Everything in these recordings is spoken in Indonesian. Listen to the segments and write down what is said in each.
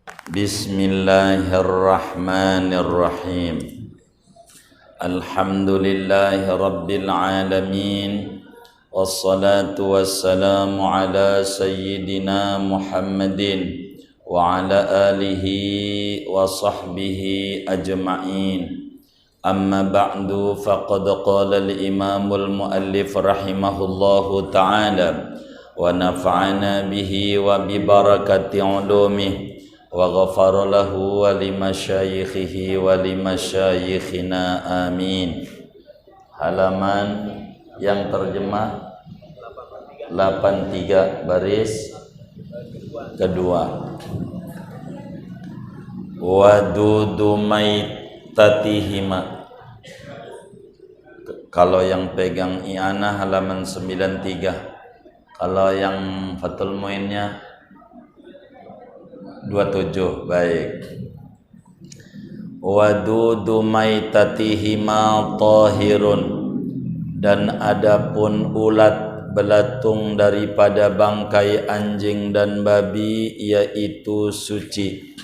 Bismillahirrahmanirrahim. Alhamdulillahi rabbil alamin. Wassalatu wassalamu ala sayyidina Muhammadin wa ala alihi wa sahbihi ajma'in. Amma ba'du, faqad qala al-imamul muallif rahimahullahu ta'ala wa nafa'ana bihi wa bi barakati ulumihi wa ghafara lahu wa limasyayikhihi wa limasyayikhina amin. Halaman yang terjemah 83 baris kedua. Wadudu maitatihima. Kalau yang pegang i'anah halaman 93. Kalau yang Fathul Muinnya 27. Baik. Wadudu maitatihima tahirun, dan adapun ulat belatung daripada bangkai anjing dan babi yaitu suci.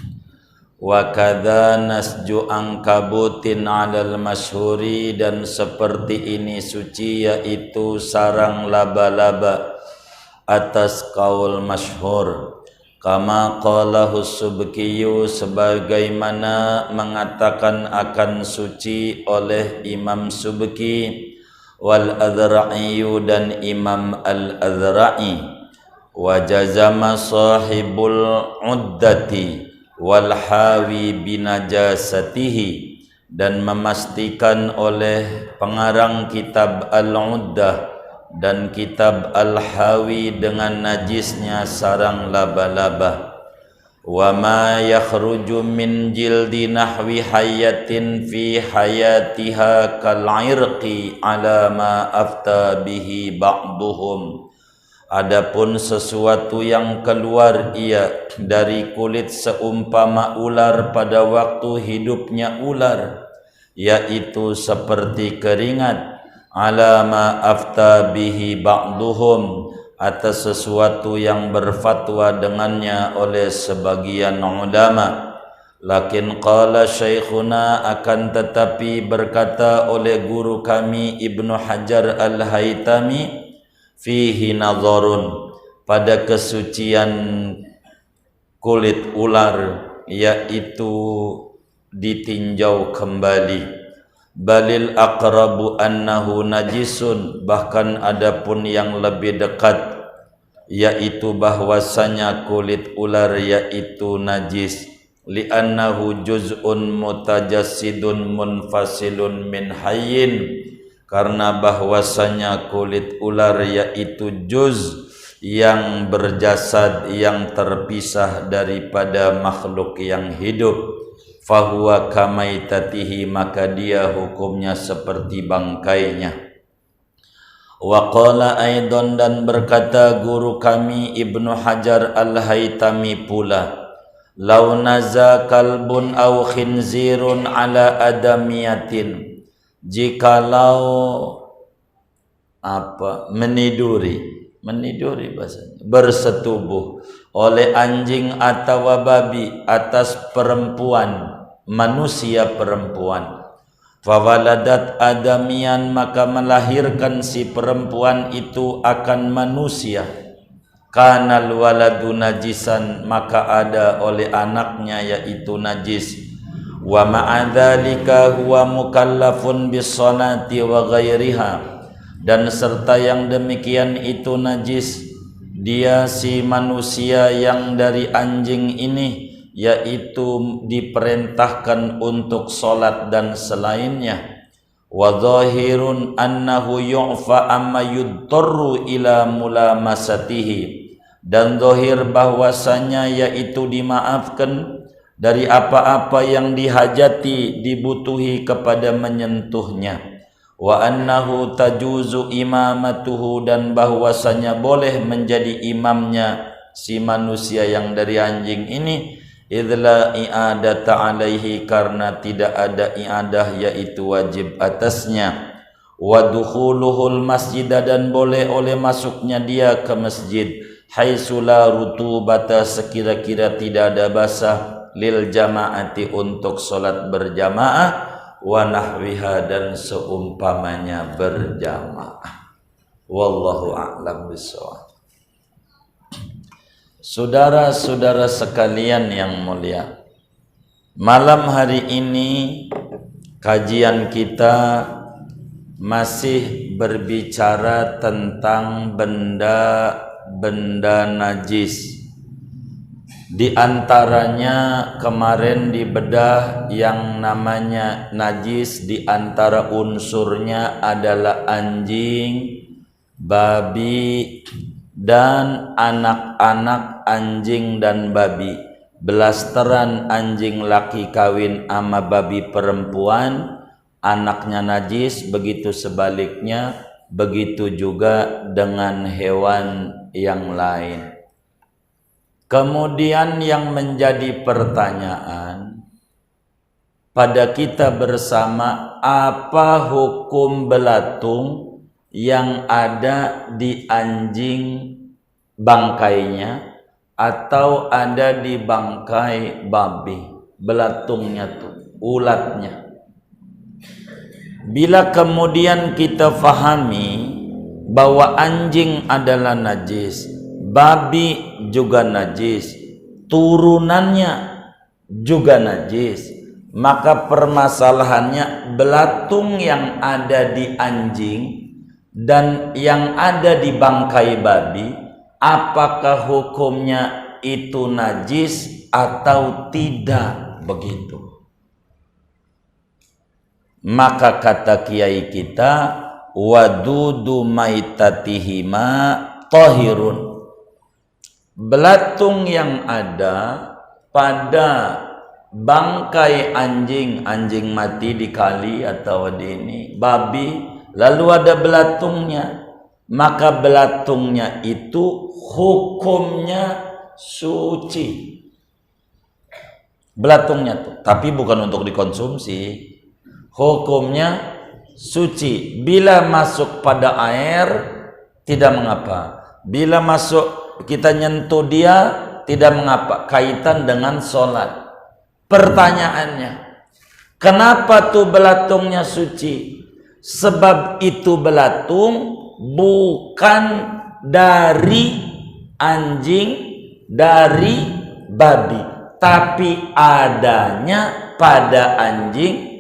Wa kadza nasju angkabutin 'alal masyhuri, dan seperti ini suci yaitu sarang laba-laba atas kaul masyhur. Kama qalahu Subkiyu, sebagaimana mengatakan akan suci oleh Imam Subki, wal Adzra'iyu, dan Imam Al-Adzra'i. Wa jazama sahibul uddati wal hawi binajasatihi, dan memastikan oleh pengarang kitab Al-Uddah dan kitab Al-Hawi dengan najisnya sarang laba-laba. Wa ma yakhruju min jildi nahwi hayatin fi hayatiha kal irqi ala ma afta bihi ba'duhum. Adapun sesuatu yang keluar ia dari kulit seumpama ular pada waktu hidupnya ular, yaitu seperti keringat, ala ma afta bihi ba'duhum, atas sesuatu yang berfatwa dengannya oleh sebagian ulama. Lakin qala syekhuna, akan tetapi berkata oleh guru kami Ibnu Hajar Al-Haytami, fihi nadharun, pada kesucian kulit ular, yaitu ditinjau kembali. Balil aqrabu annahu najisun, bahkan adapun yang lebih dekat yaitu bahwasanya kulit ular yaitu najis. Li'annahu juz'un mutajassidun munfasilun min hayyin, karena bahwasanya kulit ular yaitu juz yang berjasad, yang terpisah daripada makhluk yang hidup. Fahuwa kamaitatihi, maka dia hukumnya seperti bangkainya. Wa qala aidan, dan berkata guru kami Ibnu Hajar Al-Haytami pula, law naza kalbun aw khinzirun ala adamiyatin, jikalau meniduri bahasanya, bersetubuh oleh anjing atau babi atas perempuan, manusia perempuan, fawaladat adamian, maka melahirkan si perempuan itu akan manusia, kanal waladu najisan, maka ada oleh anaknya yaitu najis. Wa ma'adzalika huwa mukallafun bis-salati wa ghairiha, dan serta yang demikian itu najis, dia si manusia yang dari anjing ini yaitu diperintahkan untuk solat dan selainnya. Wa zahirun annahu yu'fa amma yudtarru ila mulamasatihi, dan zahir bahwasanya yaitu dimaafkan dari apa-apa yang dihajati, dibutuhi kepada menyentuhnya. Wa annahu tajuzu imamatuhu, dan bahwasanya boleh menjadi imamnya si manusia yang dari anjing ini, idla i'adata alaihi, karena tidak ada i'adah yaitu wajib atasnya. Wa dukhuluhul masjid, dan boleh oleh masuknya dia ke masjid, haitsu la rutubata sekira-kira tidak ada basah lil jamaati untuk salat berjamaah wa nahwiha dan seumpamanya berjamaah. Wallahu a'lam bishawab. Saudara-saudara sekalian yang mulia, malam hari ini kajian kita masih berbicara tentang benda-benda najis. Di antaranya kemarin dibedah yang namanya najis, di antara unsurnya adalah anjing, babi, dan anak-anak anjing dan babi. Belasteran anjing laki kawin ama babi perempuan, anaknya najis, begitu sebaliknya, begitu juga dengan hewan yang lain. Kemudian yang menjadi pertanyaan pada kita bersama, apa hukum belatung yang ada di anjing bangkainya atau ada di bangkai babi, belatungnya tuh, ulatnya. Bila kemudian kita fahami bahwa anjing adalah najis, babi juga najis, turunannya juga najis, maka permasalahannya belatung yang ada di anjing dan yang ada di bangkai babi, apakah hukumnya itu najis atau tidak, begitu. Maka kata kiai kita, wadudu maitatihima tahirun. Belatung yang ada pada bangkai anjing, anjing mati di kali atau di ini, babi, lalu ada belatungnya, maka belatungnya itu hukumnya suci. Belatungnya tuh, tapi bukan untuk dikonsumsi. Hukumnya suci. Bila masuk pada air tidak mengapa. Bila masuk kita nyentuh dia tidak mengapa, kaitan dengan sholat. Pertanyaannya, kenapa tuh belatungnya suci? Sebab itu belatung bukan dari anjing, dari babi, tapi adanya pada anjing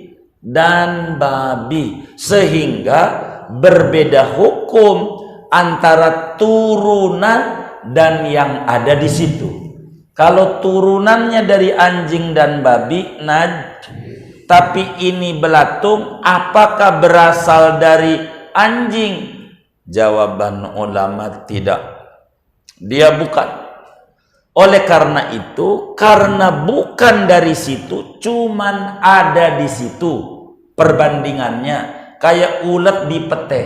dan babi, sehingga berbeda hukum antara turunan dan yang ada di situ. Kalau turunannya dari anjing dan babi, tapi ini belatung, apakah berasal dari anjing? Jawaban ulama tidak. Dia bukan. Oleh karena itu, karena bukan dari situ, cuman ada di situ. Perbandingannya kayak ulet di pete.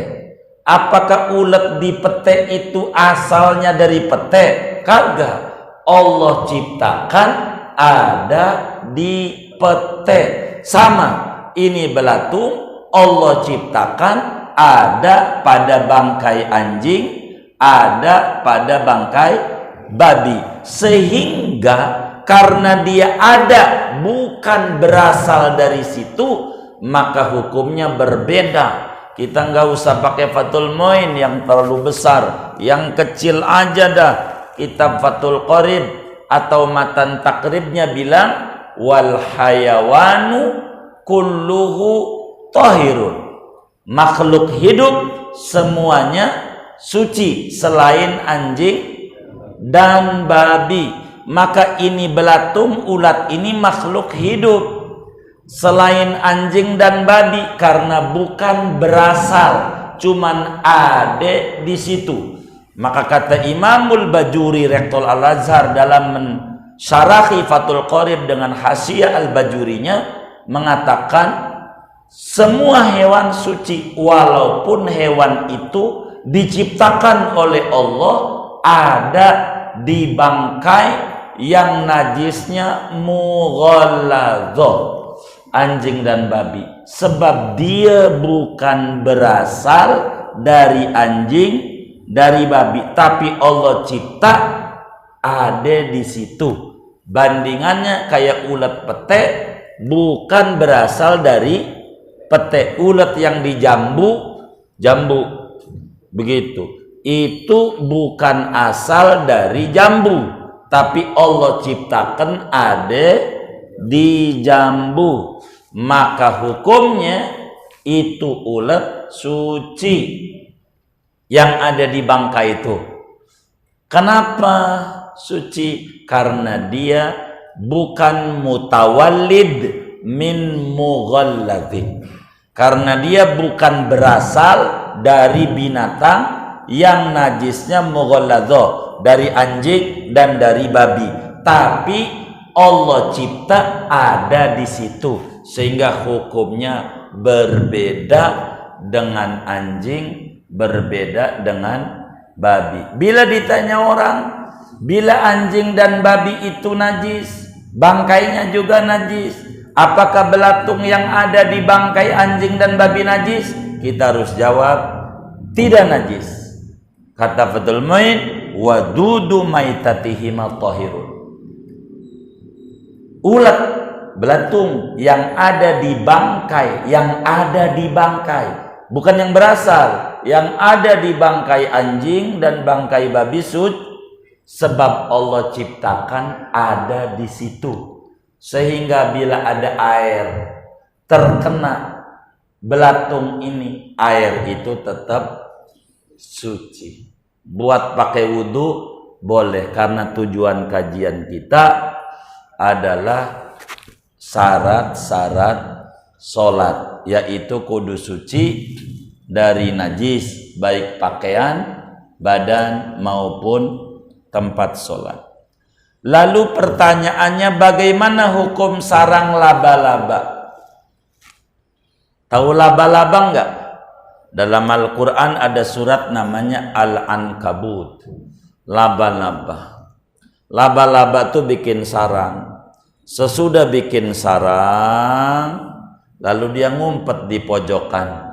Apakah ulet di pete itu asalnya dari pete? Kagak. Allah ciptakan ada di pete. Sama, ini belatung Allah ciptakan ada pada bangkai anjing, ada pada bangkai babi. Sehingga karena dia ada bukan berasal dari situ, maka hukumnya berbeda. Kita nggak usah pakai Fathul Muin yang terlalu besar, yang kecil aja dah. Kitab Fathul Qorib atau matan takribnya bilang wal hayawanu kulluhu tahirun. Makhluk hidup semuanya suci selain anjing dan babi. Maka ini belatung, ulat ini makhluk hidup selain anjing dan babi, karena bukan berasal, cuman ada di situ. Maka kata Imamul Bajuri Rektor Al-Azhar dalam mensyarahi Fathul Qorib dengan Hasyiah Al-Bajurinya mengatakan semua hewan suci, walaupun hewan itu diciptakan oleh Allah ada di bangkai yang najisnya mughalladhah, anjing dan babi, sebab dia bukan berasal dari anjing dari babi, tapi Allah cipta ada di situ. Bandingannya kayak ulet pete bukan berasal dari pete. Ulet yang jambu begitu, itu bukan asal dari jambu, tapi Allah ciptakan ada di jambu, maka hukumnya itu ulet suci yang ada di bangkai itu. Kenapa suci? Karena dia bukan mutawallid min mughalladhi, karena dia bukan berasal dari binatang yang najisnya mughalladho, dari anjing dan dari babi, tapi Allah cipta ada di situ, sehingga hukumnya berbeda dengan anjing, berbeda dengan babi. Bila ditanya orang, bila anjing dan babi itu najis, bangkainya juga najis, apakah belatung yang ada di bangkai anjing dan babi najis? Kita harus jawab tidak najis. Kata Fathul Mu'in, wadudu maitatihim at-tahirun. Ulat, belatung yang ada di bangkai, bukan yang berasal, yang ada di bangkai anjing dan bangkai babi sebab Allah ciptakan ada di situ, sehingga bila ada air terkena belatung ini, air itu tetap suci. Buat pakai wudhu boleh, karena tujuan kajian kita adalah syarat-syarat sholat, yaitu kudu suci dari najis, baik pakaian, badan maupun tempat sholat. Lalu pertanyaannya, bagaimana hukum sarang laba-laba? Tahu laba-laba enggak? Dalam Al-Quran ada surat namanya Al-Ankabut. Laba-laba. Laba-laba tuh bikin sarang. Sesudah bikin sarang, lalu dia ngumpet di pojokan.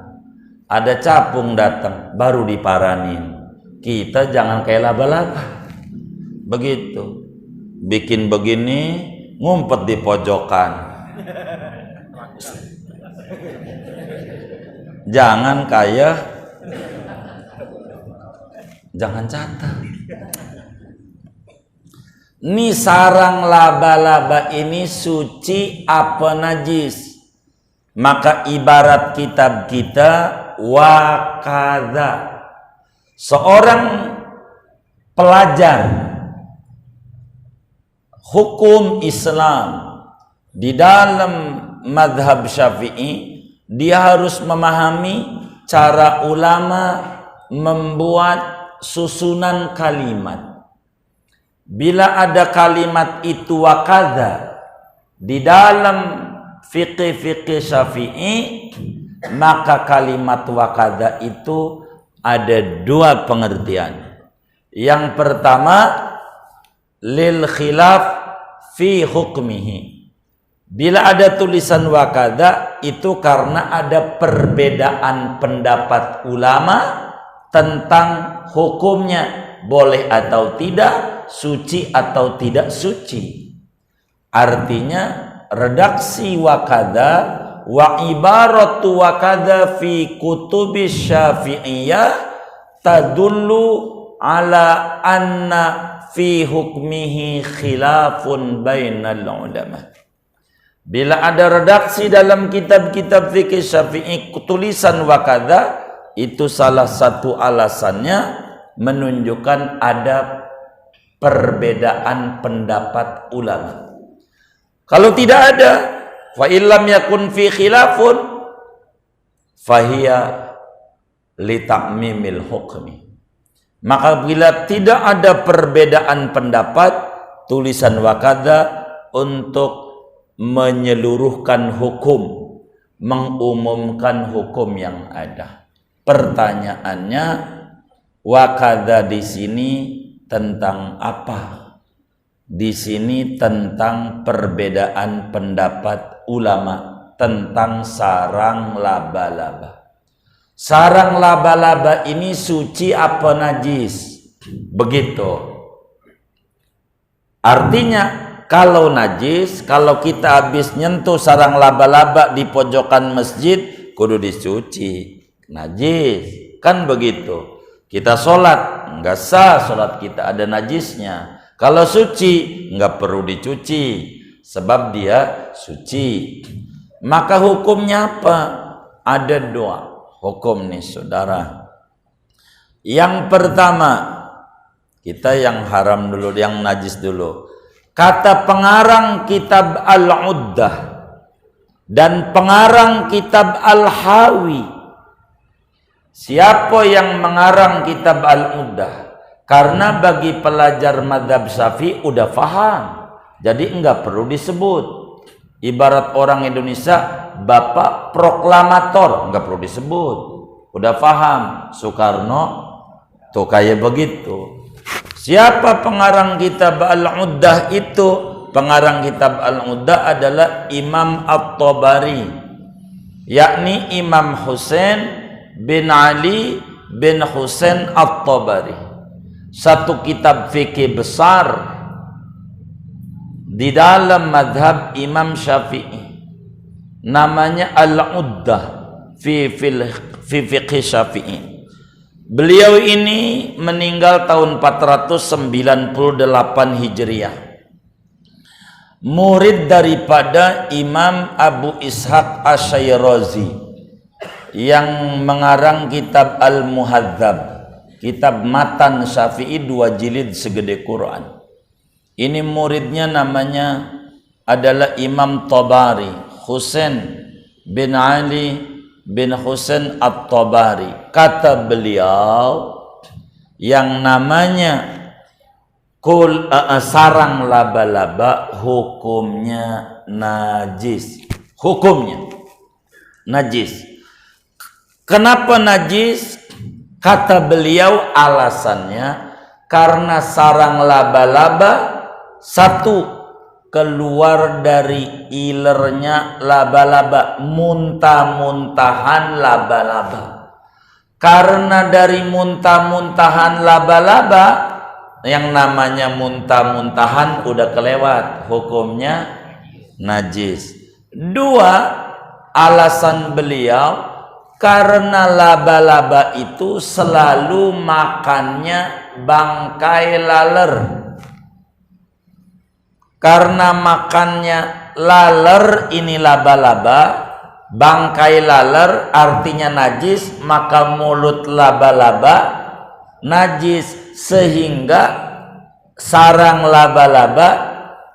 Ada capung datang, baru diparanin. Kita jangan kayak laba-laba. Begitu. Bikin begini, ngumpet di pojokan. Jangan kayak, jangan catat. Ini sarang laba-laba ini suci apa najis? Maka ibarat kitab kita, wakadha. Seorang pelajar hukum Islam di dalam madhab Syafi'i, dia harus memahami cara ulama membuat susunan kalimat. Bila ada kalimat itu wakadha di dalam fikih Syafi'i, maka kalimat wakadha itu ada dua pengertian. Yang pertama, lil khilaf fi hukmihi. Bila ada tulisan wakadha, itu karena ada perbedaan pendapat ulama tentang hukumnya, boleh atau tidak, suci atau tidak suci. Artinya redaksi wakadha wa ibaratu wakadha fi kutubis syafi'iyah tadullu ala anna fi hukmihi khilafun bainal ulama. Bila ada redaksi dalam kitab-kitab fikih Syafi'i tulisan wakadha, itu salah satu alasannya menunjukkan ada perbedaan pendapat ulama. Kalau tidak ada, fa illam yakun fi khilafun fahiya li ta'mimil hukmi. Maka bila tidak ada perbedaan pendapat, tulisan wakadha untuk menyeluruhkan hukum, mengumumkan hukum yang ada. Pertanyaannya, wakadha di sini tentang apa? Di sini tentang perbedaan pendapat ulama tentang sarang laba-laba. sarang laba-laba ini suci apa najis. Begitu. Artinya kalau najis, kalau kita habis nyentuh sarang laba-laba di pojokan masjid, kudu dicuci. Najis, kan begitu. Kita sholat, nggak sah sholat kita, ada najisnya. Kalau suci, nggak perlu dicuci, sebab dia suci. Maka hukumnya apa? Ada dua hukum nih saudara. Yang pertama, kita yang haram dulu, yang najis dulu. Kata pengarang kitab Al-Uddah dan pengarang kitab Al-Hawi. Siapa yang mengarang kitab Al-Uddah? Karena bagi pelajar madhab Syafi'i udah paham, jadi enggak perlu disebut. Ibarat orang Indonesia, Bapak proklamator, enggak perlu disebut. Udah paham, Soekarno tuh kayak begitu. Siapa pengarang kitab Al-Uddah itu? Pengarang kitab Al-Uddah adalah Imam At-Tabari, yakni Imam Husain bin Ali bin Husain At-Tabari. Satu kitab fikih besar di dalam madhab Imam Syafi'i, namanya Al-Uddah fi fiqh Syafi'i. Beliau ini meninggal tahun 498 Hijriah. Murid daripada Imam Abu Ishaq Asy-Syirazi yang mengarang kitab Al-Muhadzab, kitab matan Syafi'i 2 jilid segede Quran. Ini muridnya namanya adalah Imam Tabari, Husain bin Ali bin Husain At-Tabari. Kata beliau, yang namanya sarang laba-laba hukumnya najis. Hukumnya najis. Kenapa najis? Kata beliau alasannya karena sarang laba-laba satu, keluar dari ilernya laba-laba, muntah-muntahan laba-laba. Karena dari muntah-muntahan laba-laba, yang namanya muntah-muntahan udah kelewat, hukumnya najis. Dua, alasan beliau karena laba-laba itu selalu makannya bangkai laler. Karena makannya laler ini laba-laba, bangkai laler artinya najis, maka mulut laba-laba najis, sehingga sarang laba-laba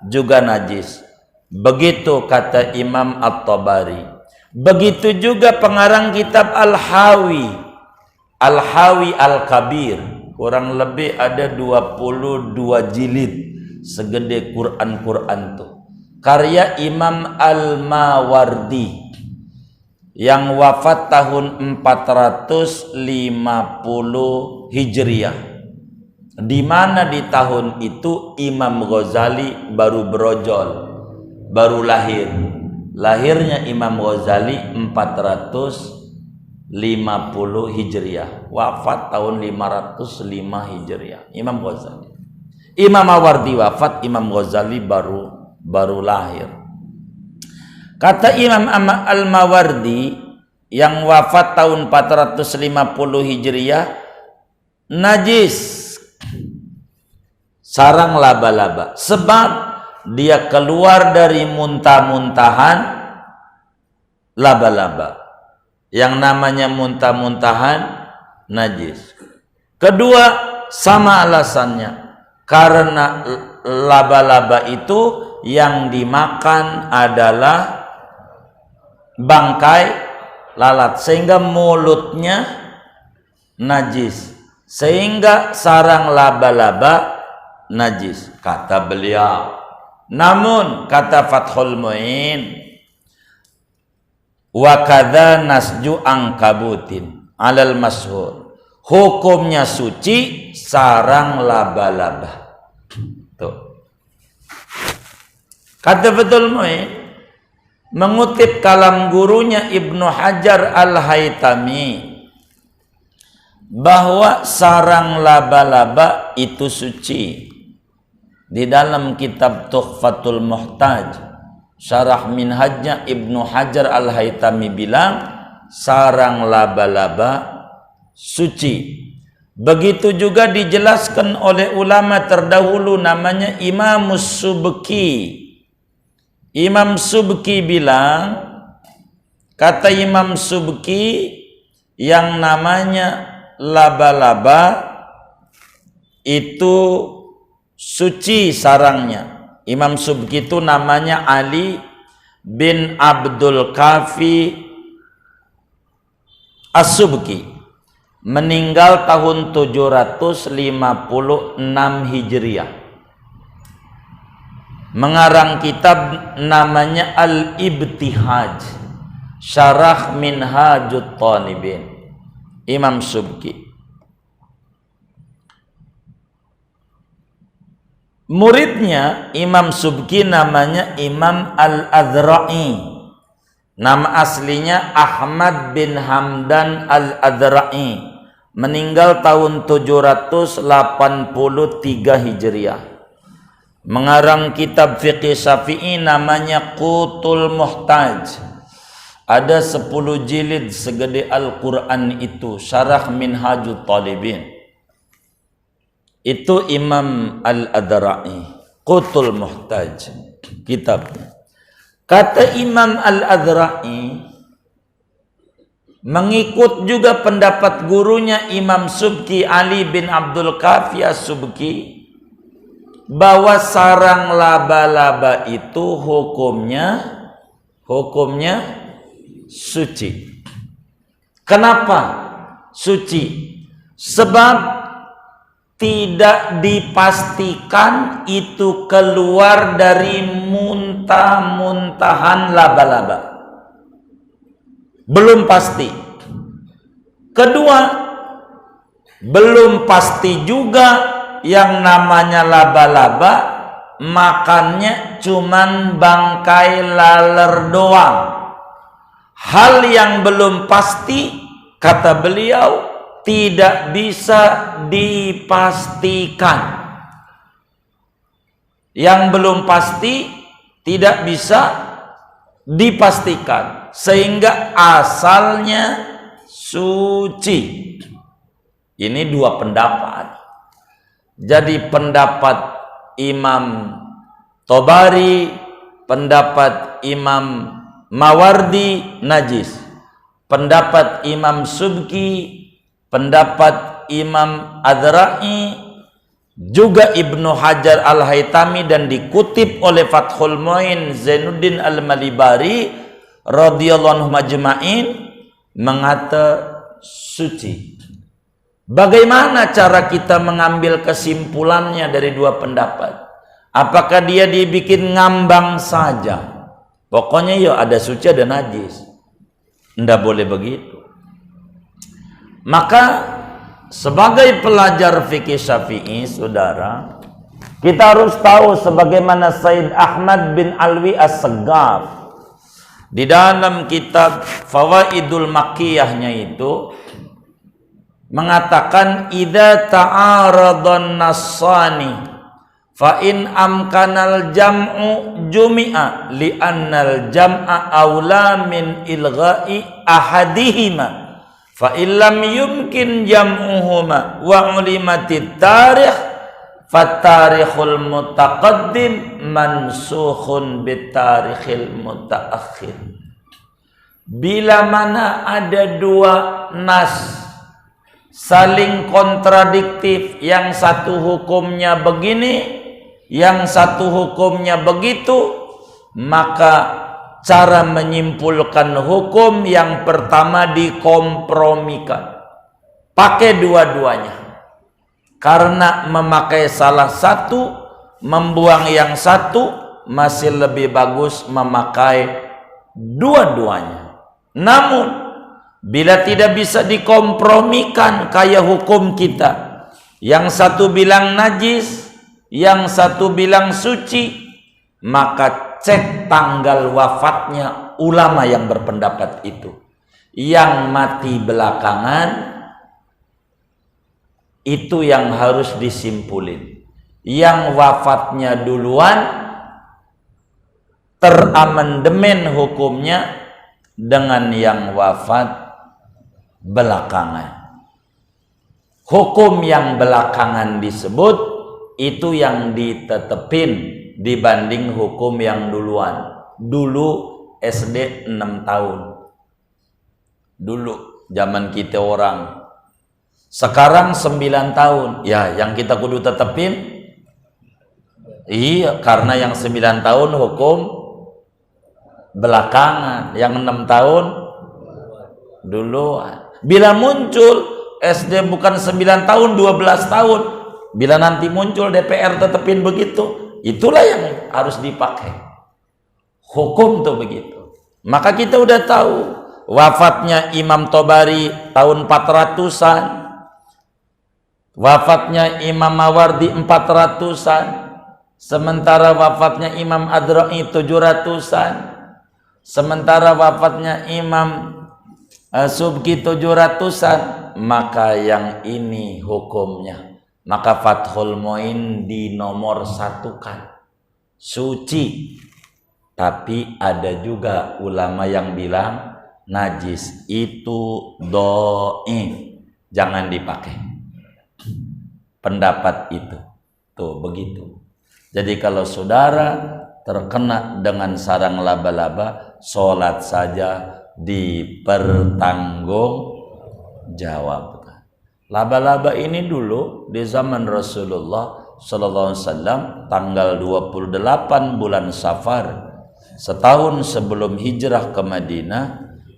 juga najis. Begitu kata Imam At-Tabari. Begitu juga pengarang kitab Al-Hawi, Al-Hawi Al-Kabir, kurang lebih ada 22 jilid segede Quran tuh, karya Imam Al-Mawardi yang wafat tahun 450 Hijriah, di mana di tahun itu Imam Ghazali baru berojol, baru lahir. Lahirnya Imam Ghazali 450 Hijriah, wafat tahun 505 Hijriah. Imam Ghazali. Imam Mawardi wafat, Imam Ghazali baru lahir. Kata Imam Al-Mawardi yang wafat tahun 450 Hijriah, najis sarang laba-laba, sebab dia keluar dari muntah-muntahan laba-laba. Yang namanya muntah-muntahan najis. Kedua, sama alasannya, karena laba-laba itu yang dimakan adalah bangkai lalat, sehingga mulutnya najis, sehingga sarang laba-laba najis, kata beliau. Namun kata Fathul Mu'in, wa kadza nasju angkabutin alal masyhur, hukumnya suci sarang laba-laba. Tuh. Kata Fathul Mu'in mengutip kalam gurunya Ibnu Hajar Al-Haytami bahwa sarang laba-laba itu suci. Di dalam kitab Tuhfatul Muhtaj, syarah minhajnya Ibnu Hajar Al-Haytami bilang sarang laba-laba suci. Begitu juga dijelaskan oleh ulama terdahulu namanya Imam Subki. Imam Subki bilang, kata Imam Subki, yang namanya laba-laba itu suci sarangnya. Imam Subki itu namanya Ali bin Abdul Kafi As-Subki, meninggal tahun 756 Hijriah. Mengarang kitab namanya Al-Ibtihaj, Syarah Minhajut Talibin. Imam Subki. Muridnya Imam Subki namanya Imam Al-Adhra'i. Nama aslinya Ahmad bin Hamdan Al-Adhra'i. Meninggal tahun 783 Hijriah. Mengarang kitab fiqih Syafi'i namanya Qutul Muhtaj. Ada 10 jilid segede Al-Quran itu, Syarah Minhajut Talibin. Itu Imam Al-Adhra'i, Qutul Muhtaj kitabnya. Kata Imam Al-Adhra'i, mengikut juga pendapat gurunya Imam Subki, Ali bin Abdul Kafi As-Subki, bahwa sarang laba-laba itu hukumnya suci. Kenapa suci? Sebab tidak dipastikan itu keluar dari muntah-muntahan laba-laba. Belum pasti. Kedua, belum pasti juga yang namanya laba-laba makannya cuman bangkai laler doang. Hal yang belum pasti, kata beliau, tidak bisa dipastikan. Yang belum pasti tidak bisa dipastikan, sehingga asalnya suci. Ini dua pendapat. Jadi pendapat Imam Tobari, pendapat Imam Mawardi najis, pendapat Imam Subki, pendapat Imam Adhra'i, juga Ibnu Hajar Al-Haytami, dan dikutip oleh Fathul Mu'in Zainuddin Al-Malibari radhiyallahu anhu majma'in, mengata suci. Bagaimana cara kita mengambil kesimpulannya dari dua pendapat? Apakah dia dibikin ngambang saja? Pokoknya ya ada suci ada najis. Nggak boleh begitu. Maka sebagai pelajar fikih Syafi'i, saudara, kita harus tahu sebagaimana Said Ahmad bin Alwi As-Saggaf di dalam kitab Fawaidul Makkiyahnya itu mengatakan, idza ta'aradan nassani fa in amkanal jam'u jumi'a li'annal jam'a aula min ilgha'i ahadihima fa illam yumkin jam'uhuma wa ulimatit tarikh fatarikhul mutaqaddim mansukhun bitarikhil mutaakhir. Bila mana ada dua nas saling kontradiktif, yang satu hukumnya begini, yang satu hukumnya begitu, maka cara menyimpulkan hukum yang pertama dikompromikan, pakai dua-duanya. Karena memakai salah satu, membuang yang satu, masih lebih bagus memakai dua-duanya. Namun bila tidak bisa dikompromikan kayak hukum kita, yang satu bilang najis, yang satu bilang suci, maka cek tanggal wafatnya ulama yang berpendapat itu. Yang mati belakangan Itu yang harus disimpulin. Yang wafatnya duluan teramandemen hukumnya dengan yang wafat belakangan. Hukum yang belakangan disebut itu yang ditetepin dibanding hukum yang duluan. Dulu SD 6 tahun. Dulu zaman kita orang. Sekarang 9 tahun. Ya, yang kita kudu tetepin. Iya, karena yang 9 tahun hukum belakangan, yang 6 tahun duluan. Bila muncul SD bukan 9 tahun, 12 tahun. Bila nanti muncul DPR tetepin begitu, itulah yang harus dipakai. Hukum tuh begitu. Maka kita udah tahu wafatnya Imam Tobari tahun 400-an. Wafatnya Imam Mawardi 400-an. Sementara wafatnya Imam Adra'i 700-an. Sementara wafatnya Imam Subki 700-an. Maka yang ini hukumnya. Maka Fathul Muin di nomor 1-kan. Suci. Tapi ada juga ulama yang bilang najis itu do'in. Jangan dipakai. Pendapat itu. Tuh begitu. Jadi kalau saudara terkena dengan sarang laba-laba, sholat saja dipertanggungjawabkan. Laba-laba ini dulu di zaman Rasulullah sallallahu alaihi wasallam tanggal 28 bulan Safar setahun sebelum hijrah ke Madinah,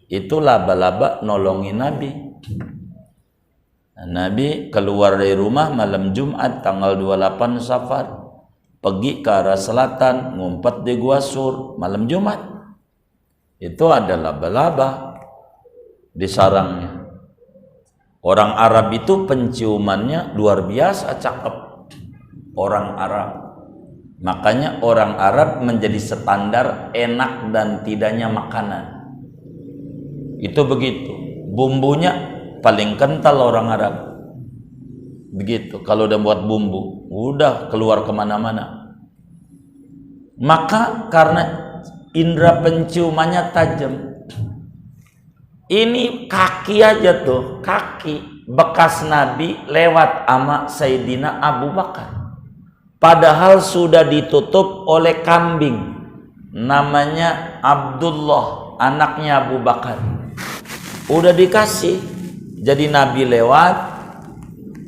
itu laba-laba nolongin Nabi. Nabi keluar dari rumah malam Jumat tanggal 28 Safar, pergi ke arah selatan, ngumpet di Gua Sur malam Jumat. Itu ada laba-laba di sarangnya. Orang Arab itu penciumannya luar biasa cakep. Orang Arab. Makanya orang Arab menjadi standar enak dan tidaknya makanan. Itu begitu. Bumbunya paling kental orang Arab. Begitu. Kalau udah buat bumbu, udah keluar kemana-mana. Maka karena indera penciumannya tajam. Ini kaki aja tuh, kaki bekas Nabi lewat sama Sayyidina Abu Bakar. Padahal sudah ditutup oleh kambing. Namanya Abdullah, anaknya Abu Bakar. Udah dikasih. Jadi Nabi lewat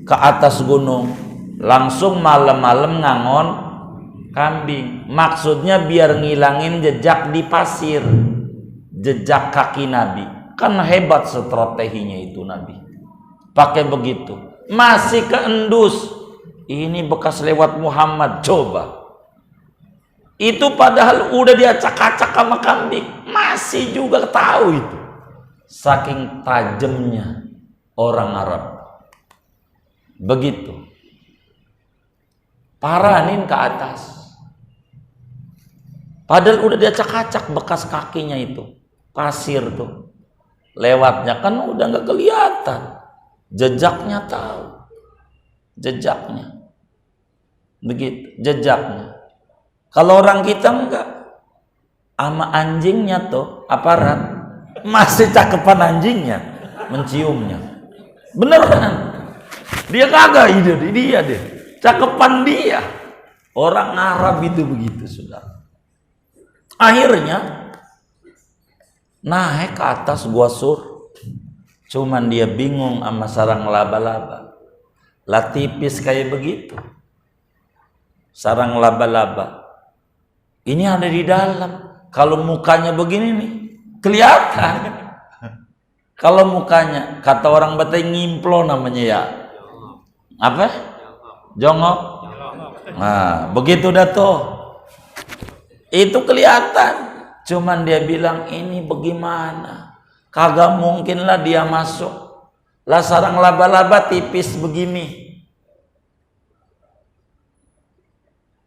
ke atas gunung. Langsung malam-malam ngangon kambing. Maksudnya biar ngilangin jejak di pasir. Jejak kaki Nabi. Kan hebat strateginya itu Nabi. Pakai begitu. Masih keendus. Ini bekas lewat Muhammad. Coba. Itu padahal udah diacak-acak sama kambing. Masih juga tahu itu. Saking tajamnya orang Arab. Begitu. Paranin ke atas. Padahal udah diacak-acak bekas kakinya itu. Pasir tuh. Lewatnya kan udah nggak kelihatan, jejaknya tahu, jejaknya, begitu, jejaknya. Kalau orang kita enggak, ama anjingnya tuh aparat masih cakepan anjingnya, menciumnya, beneran. Dia kagak ide dia deh, cakepan dia. Orang Arab itu begitu saudara. Akhirnya naik ke atas Gua Sur. Cuman dia bingung sama sarang laba-laba. Lah tipis kayak begitu. Sarang laba-laba. Ini ada di dalam. Kalau mukanya begini nih, kelihatan. Kalau mukanya, kata orang Batak ngimplo namanya ya. Apa? Jongok. Nah, begitu dah tuh. Itu kelihatan. Cuman dia bilang ini bagaimana? Kagak mungkin lah dia masuk. Lah sarang laba-laba tipis begini.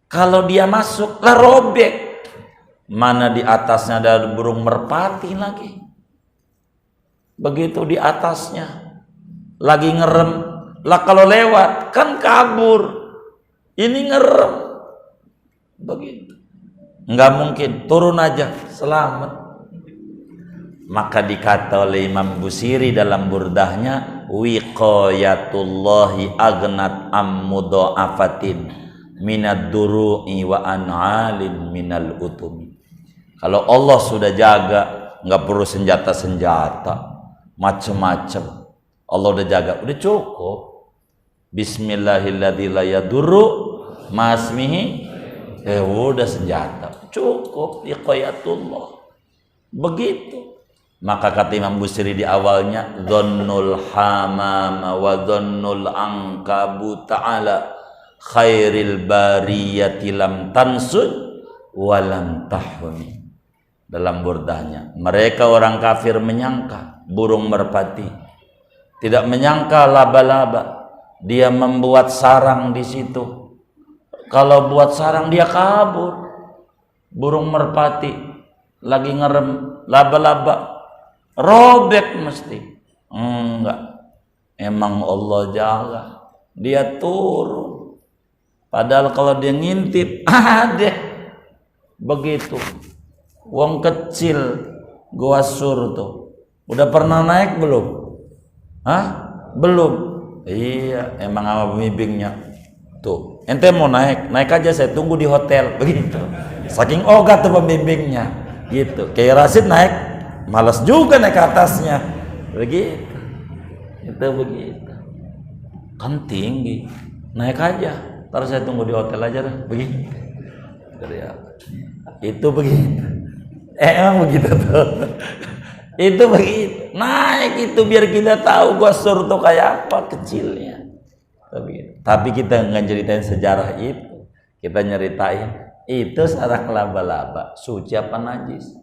Kalau dia masuk lah robek. Mana di atasnya ada burung merpati lagi. Begitu di atasnya lagi ngerem Lah kalau lewat kan kabur. Ini ngerem. Begitu. Nggak mungkin, turun aja, selamat. Maka dikata oleh Imam Busiri dalam burdahnya, wiqayatullahi agnat ammudha'afatin minad duru'i wa an'alin minal utumi. Kalau Allah sudah jaga, nggak perlu senjata-senjata macam-macam. Allah udah jaga, udah cukup. Bismillahilladzi la yadurru ma'asmihi, udah senjata, cukup. Wiqayatullah. Begitu. Maka kata Imam Busiri di awalnya, dhannul hamama wa dhannul ankabu ta'ala khairil bariyati lam tansud walam tahuni. Dalam burdahnya, mereka orang kafir menyangka burung merpati, tidak menyangka laba-laba. Dia membuat sarang di situ. Kalau buat sarang dia kabur. Burung merpati lagi ngerem laba-laba, robek mesti. Enggak, emang Allah jaga, dia turun. Padahal kalau dia ngintip ada. Begitu. Wong kecil gua sur tuh udah pernah naik belum? Hah? Belum. Iya, emang sama pembimbingnya. Tuh, ente mau naik aja, saya tunggu di hotel. Begitu. Saking ogah tuh pembimbingnya. Gitu. Kayak Rasid naik, malas juga naik ke atasnya. Begitu. Itu begitu. Kan tinggi. Naik aja. Ntar saya tunggu di hotel aja dah. Begitu. Itu begitu. Emang begitu tuh. Itu begitu. Naik itu biar kita tahu gua sur tuh kayak apa kecilnya. Tapi kita nggak ceritain sejarah itu. Kita nyeritain itu sarang laba-laba suci apa najis.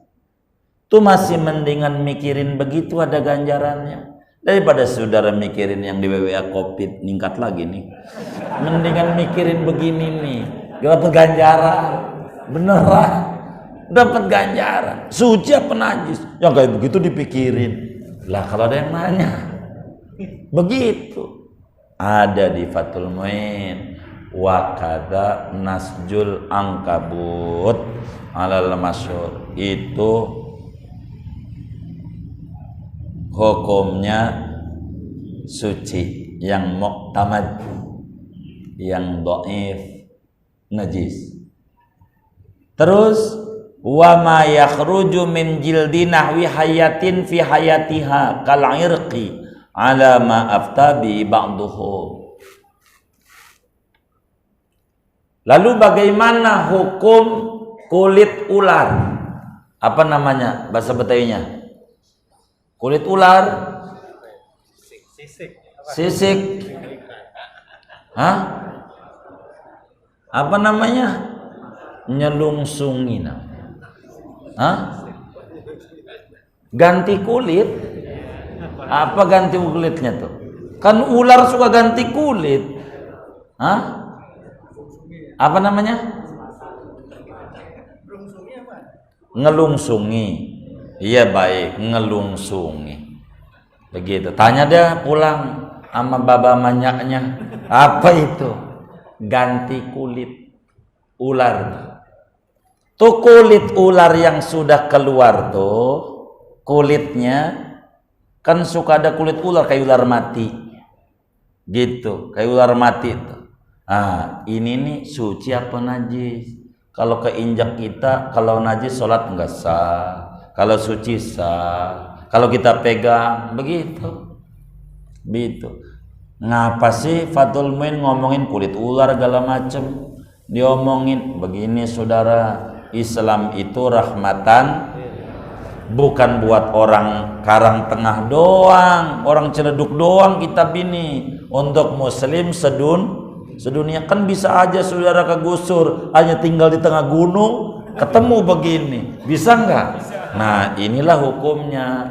Tuh masih mendingan mikirin begitu ada ganjarannya daripada saudara mikirin yang di WWA Covid ningkat lagi nih. Mendingan mikirin begini nih, dapat ganjaran beneran. Dapat ganjaran suci apa najis, yang kayak begitu dipikirin lah. Kalau ada yang nanya begitu, ada di Fathul Muin, wa kadza nasjul angkabut alal masyhur. Itu hukumnya suci, yang muqtamad, yang dhaif najis. Terus wa ma yakhruju min jildi nahwi hayatin fi hayatiha kal irqi ala ma aftabi ba'duhu. Lalu bagaimana hukum kulit ular? Apa namanya bahasa Betawinya? Kulit ular? Sisik. Hah? Apa namanya? Nyelungsungin. Hah? Ganti kulit? Apa ganti kulitnya tuh? Kan ular suka ganti kulit. Hah? Apa namanya? Ngelungsungi. Iya baik, ngelungsungi. Begitu. Tanya dia pulang sama baba manyaknya. Apa itu? Ganti kulit ular. Tuh kulit ular yang sudah keluar tuh, kulitnya kan suka ada kulit ular kayak ular mati. Gitu, kayak ular mati tuh. Ah, ini nih suci apa najis? Kalau keinjak kita, kalau najis sholat enggak sah. Kalau suci sah. Kalau kita pegang, begitu. Begitu. Ngapa sih Fathul Muin ngomongin kulit ular segala macem? Diomongin begini saudara. Islam itu rahmatan, bukan buat orang Karang Tengah doang, orang Ciledug doang kitab ini, untuk muslim sedunia. Kan bisa aja saudara kegusur hanya tinggal di tengah gunung ketemu begini, bisa nggak? Nah inilah hukumnya.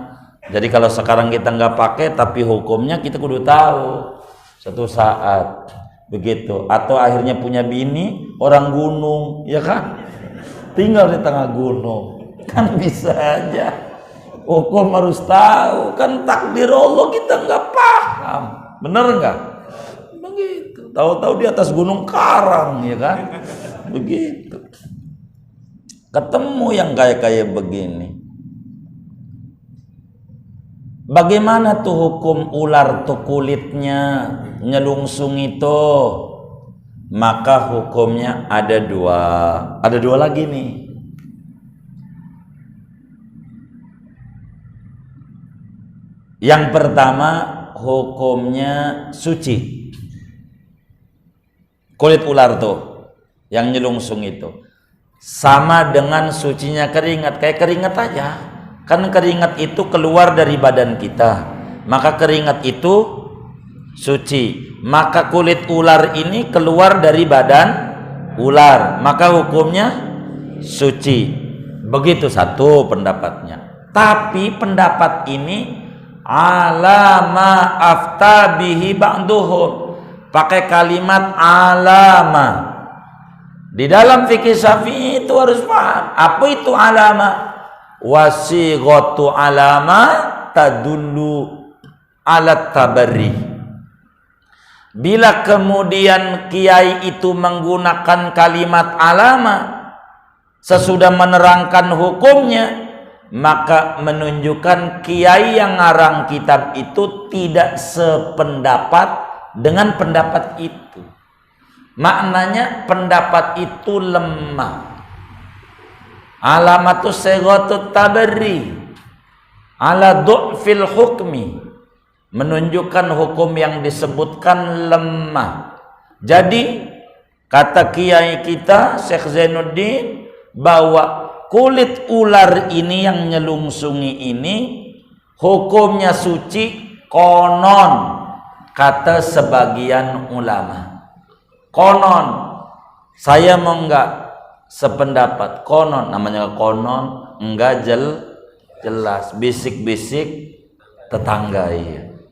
Jadi kalau sekarang kita nggak pakai, tapi hukumnya kita kudu tahu satu saat begitu. Atau akhirnya punya bini orang gunung, ya kan? Tinggal di tengah gunung, kan bisa aja. Hukum harus tahu, kan takdir Allah kita nggak paham, bener nggak? Tahu-tahu di atas gunung karang, ya kan? Begitu. Ketemu yang kayak begini. Bagaimana tuh hukum ular tuh kulitnya nyelungsung itu? Maka hukumnya ada dua. Ada dua lagi nih. Yang pertama hukumnya suci. Kulit ular tuh yang nyelungsung itu sama dengan sucinya keringat, kayak keringat aja. Kan keringat itu keluar dari badan kita, maka keringat itu suci. Maka kulit ular ini keluar dari badan ular, maka hukumnya suci. Begitu satu pendapatnya. Tapi pendapat ini alama afta bihi ba'duhum, pakai kalimat alama. Di dalam fikih Syafi'i itu harus paham apa itu alama. Wasighatu alama tadullu ala tabarri. Bila kemudian kiai itu menggunakan kalimat alama sesudah menerangkan hukumnya, maka menunjukkan kiai yang ngarang kitab itu tidak sependapat dengan pendapat itu. Maknanya pendapat itu lemah. Alamatu sighatut tabarri ala du'fil hukmi, menunjukkan hukum yang disebutkan lemah. Jadi kata kiai kita Syekh Zainuddin bahwa kulit ular ini yang nyelungsungi ini hukumnya suci konon, kata sebagian ulama. Konon, saya mau enggak sependapat. Konon, namanya konon, enggak jelas, bisik-bisik tetangga.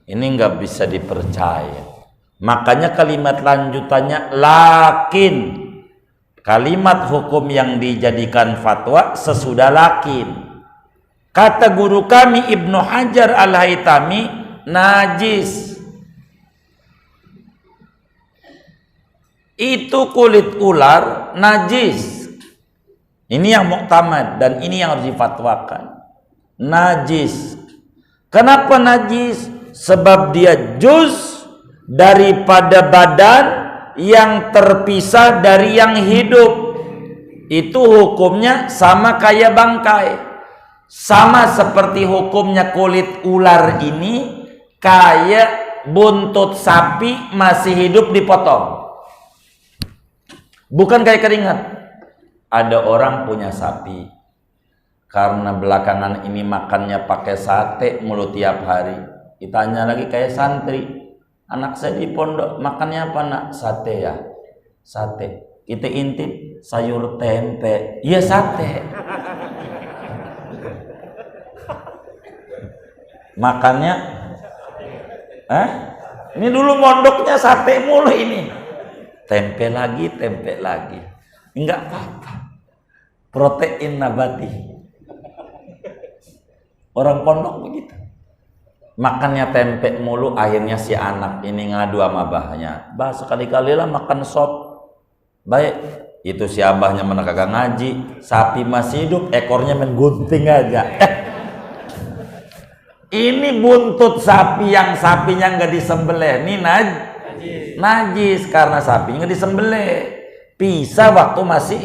Ini enggak bisa dipercaya. Makanya kalimat lanjutannya lakin, kalimat hukum yang dijadikan fatwa sesudah lakin. Kata guru kami Ibnu Hajar Al-Haytami, najis. Itu kulit ular najis. Ini yang muktamad dan ini yang harus difatwakan. Najis. Kenapa najis? Sebab dia juz daripada badan yang terpisah dari yang hidup. Itu hukumnya sama kayak bangkai. Sama seperti hukumnya kulit ular ini kayak buntut sapi masih hidup dipotong. Bukan kayak keringat. Ada orang punya sapi, karena belakangan ini makannya pakai sate mulu tiap hari. Ditanya lagi kayak santri, anak saya di pondok makannya apa nak? Sate ya, sate. Kita intip sayur tempe, iya sate. Makannya, ini dulu mondoknya sate mulu ini. Tempe lagi, enggak apa-apa, protein nabati. Orang pondok begitu, makannya tempe mulu. Akhirnya si anak ini ngadu sama abahnya, bah sekali-kali lah makan sop. Baik, itu si abahnya mana kagak ngaji, sapi masih hidup, ekornya main gunting aja. Ini buntut sapi yang sapinya nggak disembelih, ini najis karena sapinya disembelih, pisah waktu masih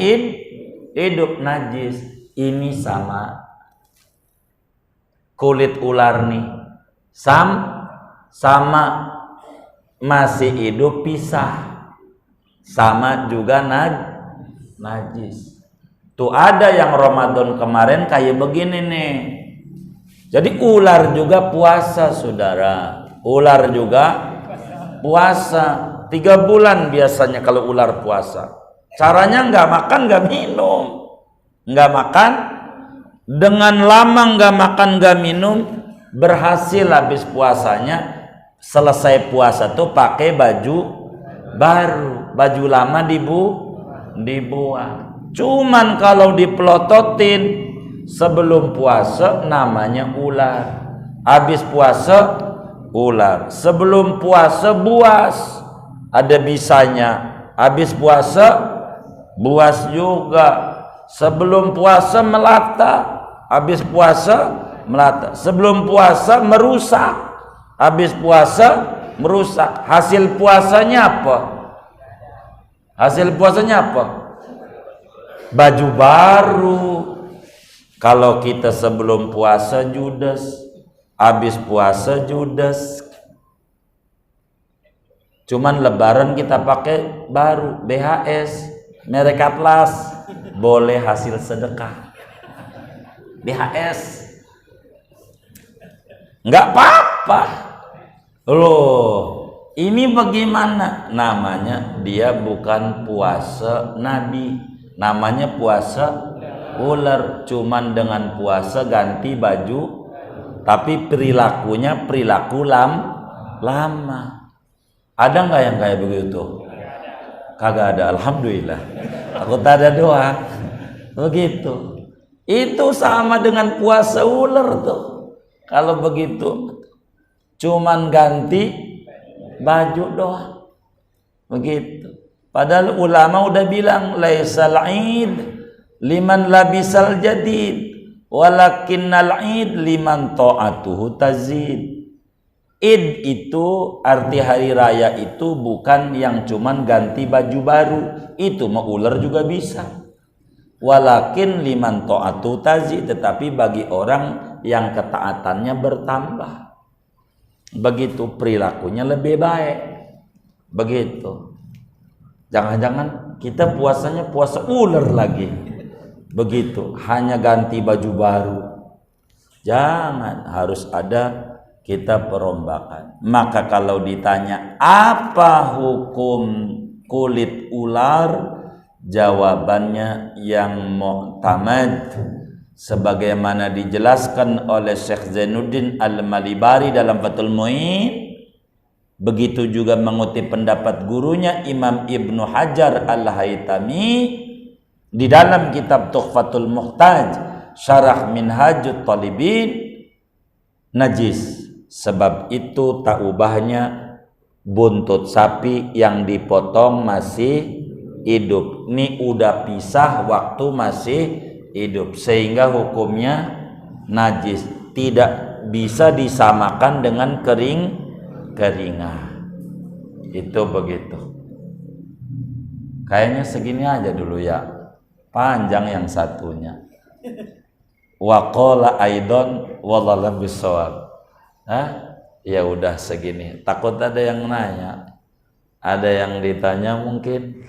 hidup, najis. Ini sama kulit ular nih, sama masih hidup pisah, sama juga najis. Tuh ada yang Ramadan kemarin kayak begini nih. Jadi ular juga puasa, saudara. Ular juga puasa 3 bulan biasanya kalau ular puasa. Caranya nggak makan nggak minum, nggak makan, dengan lama nggak makan nggak minum, berhasil habis puasanya. Selesai puasa tuh pakai baju baru, baju lama dibuang. Cuman kalau dipelototin sebelum puasa namanya ular, habis puasa ular, sebelum puasa buas ada bisanya. Habis puasa buas juga. Sebelum puasa melata, habis puasa melata. Sebelum puasa merusak, habis puasa merusak. Hasil puasanya apa? Hasil puasanya apa? Baju baru. Kalau kita sebelum puasa judes, habis puasa judes. Cuman lebaran kita pakai baru BHS, merek Atlas, boleh hasil sedekah. BHS nggak apa-apa. Loh, ini bagaimana? Namanya dia bukan puasa Nabi, namanya puasa ular. Cuman dengan puasa ganti baju, tapi perilakunya perilaku lama. Ada nggak yang kayak begitu? Kagak ada, alhamdulillah. Aku tak ada doa. Begitu. Itu sama dengan puasa ular tuh. Kalau begitu, cuman ganti baju doang. Begitu. Padahal ulama udah bilang, laisal id liman labisal jadid, walakinnal id liman ta'atuhu tazid. Id itu arti hari raya itu bukan yang cuman ganti baju baru, itu mau ular juga bisa. Walakin liman ta'atu tazi, tetapi bagi orang yang ketaatannya bertambah. Begitu perilakunya lebih baik. Begitu. Jangan-jangan kita puasanya puasa ular lagi. Begitu, hanya ganti baju baru. Jangan, harus ada kita perombakan. Maka kalau ditanya apa hukum kulit ular, jawabannya yang mu'tamad sebagaimana dijelaskan oleh Syekh Zainuddin Al-Malibari dalam Fathul Mu'in, begitu juga mengutip pendapat gurunya Imam Ibnu Hajar Al-Haytami di dalam kitab Tuhfatul Muhtaj Syarah Minhajut Talibin, najis. Sebab itu tak ubahnya buntut sapi yang dipotong masih hidup. Ini udah pisah waktu masih hidup, sehingga hukumnya najis, tidak bisa disamakan dengan keringan. Itu begitu. Kayaknya segini aja dulu ya, panjang yang satunya. Wa qala aidon wallahu bisawab. Ya udah segini. Takut ada yang nanya, ada yang ditanya mungkin.